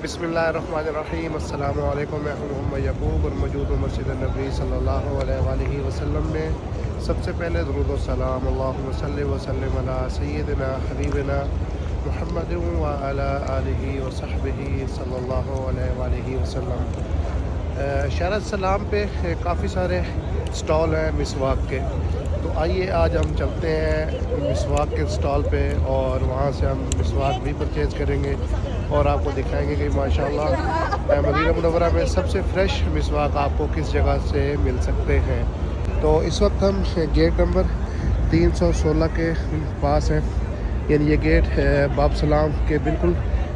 बिस्मिल्लाहिर्रहमानिर्रहीम अस्सलामु अलैकुम। मैं हूं मोहम्मद यकूब और मौजूद हूं मस्जिद नबी सल्लल्लाहु अलैहि वसल्लम में। सबसे पहले दुरूद व सलाम अल्लाहुम्मा सल्लि व सल्लिम अला सय्यिदिना हबीबिना मुहम्मद व अला आलिहि व सहबिहि सल्लल्लाहु अलैहि वसल्लम। शहर सलाम पे काफ़ी सारे स्टॉल हैं मिसवाक के, तो आइए आज हम चलते हैं मिसवाक के स्टॉल पे और वहाँ से हम मिसवाक भी परचेज़ करेंगे और आपको दिखाएंगे कि माशाल्लाह मदीना मुनव्वरा में सबसे फ़्रेश मिसवाक आपको किस जगह से मिल सकते हैं। तो इस वक्त हम गेट नंबर 316 के पास हैं, यानी ये गेट बाब सलाम के बिल्कुल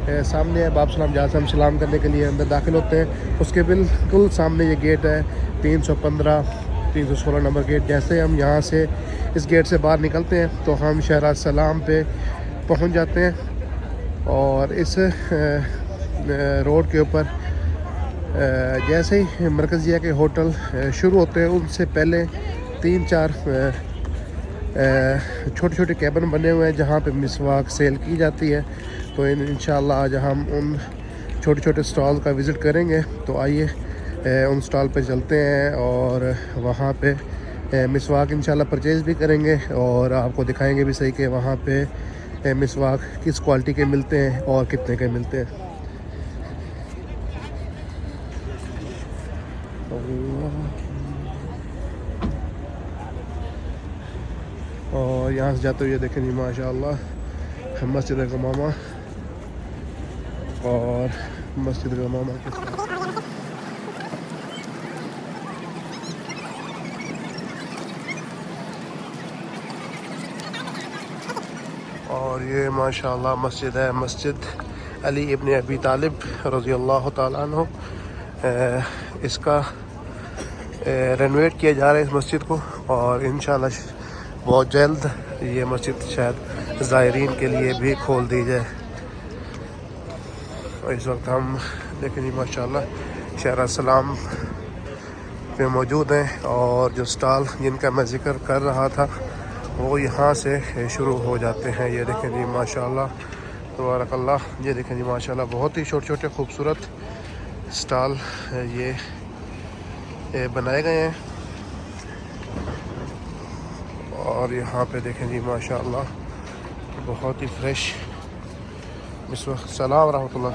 सामने है। बाब सलाम जहाँ से हम सलाम करने के लिए अंदर दाखिल होते हैं उसके बिल्कुल सामने ये गेट है 316 नंबर गेट। जैसे हम यहाँ से इस गेट से बाहर निकलते हैं तो हम शहर सलाम पे पहुँच जाते हैं और इस रोड के ऊपर जैसे ही मरकज़िया के होटल शुरू होते हैं उनसे पहले 3-4 छोटे छोटे कैबिन बने हुए हैं जहाँ पे मिसवाक सेल की जाती है। तो इंशाल्लाह आज हम उन छोटे छोटे स्टॉल का विज़िट करेंगे। तो आइए उन स्टॉल पे चलते हैं और वहाँ पे मिसवाक इंशाल्लाह परचेज़ भी करेंगे और आपको दिखाएंगे भी सही कि वहाँ पे मिसवाक किस क्वालिटी के मिलते हैं और कितने के मिलते हैं। और यहाँ से जाते हुए देखें जी माशाअल्लाह मस्जिद गमामा और मस्जिद गमामा के साथ और ये माशाअल्लाह मस्जिद है, मस्जिद अली इब्न अबी तालिब रज़ी अल्लाह ताला अन्हु। इसका रेनोवेट किया जा रहा है इस मस्जिद को और इंशाल्लाह बहुत जल्द ये मस्जिद शायद ज़ायरीन के लिए भी खोल दी जाए। और इस वक्त हम देखें जी माशाल्लाह शहर सलाम पे मौजूद हैं और जो स्टॉल जिनका मैं ज़िक्र कर रहा था वो यहाँ से शुरू हो जाते हैं। ये देखें जी माशाल्लाह तबारकल्लाह, ये देखें जी माशाल्लाह बहुत ही छोटे छोटे खूबसूरत स्टॉल ये बनाए गए हैं। और यहाँ पे देखें जी माशाल्लाह बहुत ही फ्रेश सलाम रहमतुल्लाह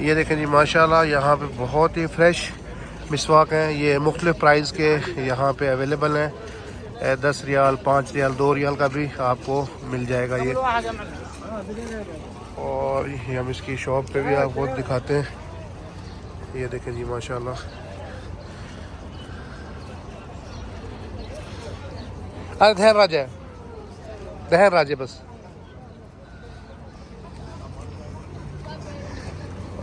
ये देखें जी माशाल्लाह यहाँ पे बहुत ही फ्रेश मिसवाक हैं। ये मुख्तलिफ़ प्राइस के यहाँ पे अवेलेबल हैं। 10 रियाल, 5 रियाल, 2 रियाल का भी आपको मिल जाएगा ये। और ये हम इसकी शॉप पे भी आपको दिखाते हैं। ये देखें जी माशाल्लाह अरे दहन राजे बस।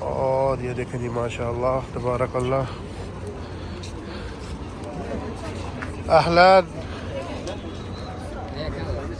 और ये देखें जी माशाल्लाह तबारकल्लाह। अहलन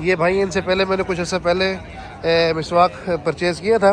ये भाई इनसे पहले मैंने कुछ अर्सा पहले मिसवाक परचेज़ किया था।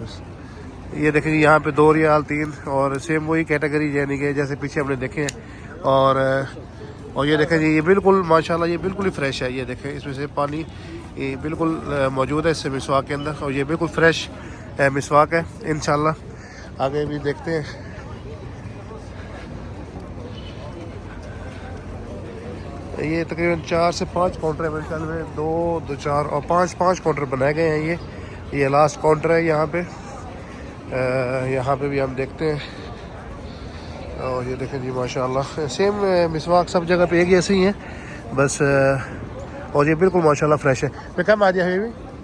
बस ये देखें यहाँ पे 2 रियाल 3 और सेम वही कैटेगरी यानी कि जैसे पीछे हमने देखे हैं। और ये देखें जी ये बिल्कुल माशाल्लाह ये बिल्कुल ही फ्रेश है। ये देखें इसमें से पानी ये बिल्कुल मौजूद है इससे मिसवाक के अंदर और ये बिल्कुल फ्रेश मिसवाक है। इंशाल्लाह आगे भी देखते हैं। ये तकरीबन 4 से 5 काउंटर है मेरे ख्याल में, 2, 4 और 5 काउंटर बनाए गए हैं। ये लास्ट काउंटर है यहाँ पे। यहाँ पे भी हम देखते हैं। और ये देखें जी माशाल्लाह सेम मिसवाक सब जगह पे एक जैसे ही हैं बस। और ये बिल्कुल माशाल्लाह फ्रेश है। मैं कम आ जाए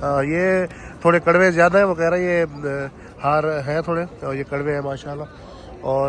ये थोड़े कड़वे ज़्यादा है, वो कह रहा है ये हार हैं थोड़े, और ये कड़वे हैं माशाल्लाह। और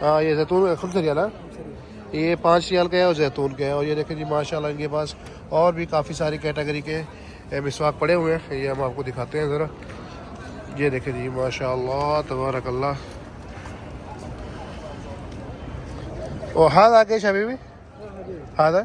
हाँ ये जैतून 5 रियाल है, ये 5 रियाल का है और जैतून के है। और ये देखें जी माशाल्लाह इनके पास और भी काफ़ी सारी कैटेगरी के मिसवाक पड़े हुए हैं, ये हम आपको दिखाते हैं ज़रा। ये देखें जी माशाल्लाह तबारक अल्लाह। और हाथ आगे अभी भी हाथ है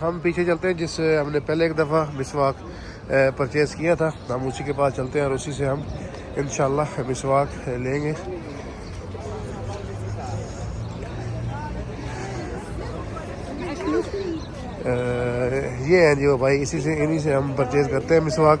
हम पीछे चलते हैं जिससे हमने पहले एक दफ़ा मिसवाक परचेज़ किया था, हम उसी के पास चलते हैं और उसी से हम इंशाल्लाह मिसवाक लेंगे। ये हैं जी वो भाई, इसी से इन्हीं से हम परचेज़ करते हैं मिसवाक।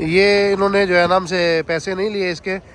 ये इन्होंने जो है नाम से पैसे नहीं लिए इसके।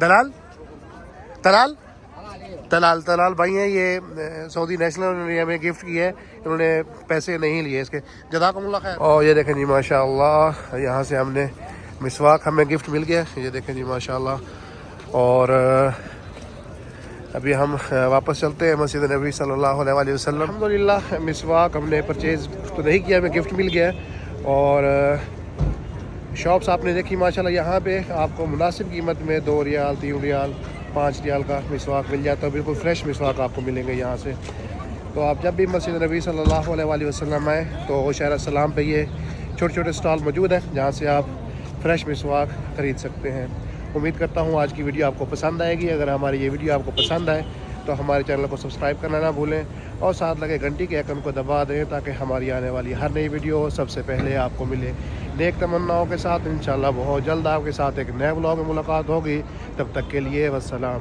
दलाल तलाल तलाल तलाल भाई हैं ये, सऊदी नेशनल ने हमें गिफ्ट की है, इन्होंने पैसे नहीं लिए इसके, जज़ाकुमुल्लाह खैर। और ये देखें जी माशाल्लाह यहाँ से हमने मिसवाक हमें गिफ्ट मिल गया, ये देखें जी माशाल्लाह। और अभी हम वापस चलते हैं मस्जिद नबी सल्लल्लाहु अलैहि वसल्लम। अल्हम्दुलिल्लाह मिसवाक हमने परचेज़ तो नहीं किया, हमें गिफ्ट मिल गया। और शॉप्स आपने देखी माशाल्लाह, यहाँ पे आपको मुनासिब कीमत में 2 रियाल 3 रियाल 5 रियाल का मिसवाक मिल जाता है, बिल्कुल फ्रेश मिसवाक आपको मिलेंगे यहाँ से। तो आप जब भी मस्जिद नबी सल्लल्लाहु अलैहि वसल्लम आए तो शहर सलाम पे ये छोटे छोटे स्टॉल मौजूद हैं जहाँ से आप फ्रेश मिसवाक ख़रीद सकते हैं। उम्मीद करता हूँ आज की वीडियो आपको पसंद आएगी। अगर हमारी ये वीडियो आपको पसंद आए तो हमारे चैनल को सब्सक्राइब करना ना भूलें और साथ लगे घंटी के आइकन को दबा दें ताकि हमारी आने वाली हर नई वीडियो सबसे पहले आपको मिले। नेक तमन्नाओं के साथ इंशाल्लाह बहुत जल्द आपके साथ एक नए व्लॉग में मुलाकात होगी। तब तक के लिए वस्सलाम।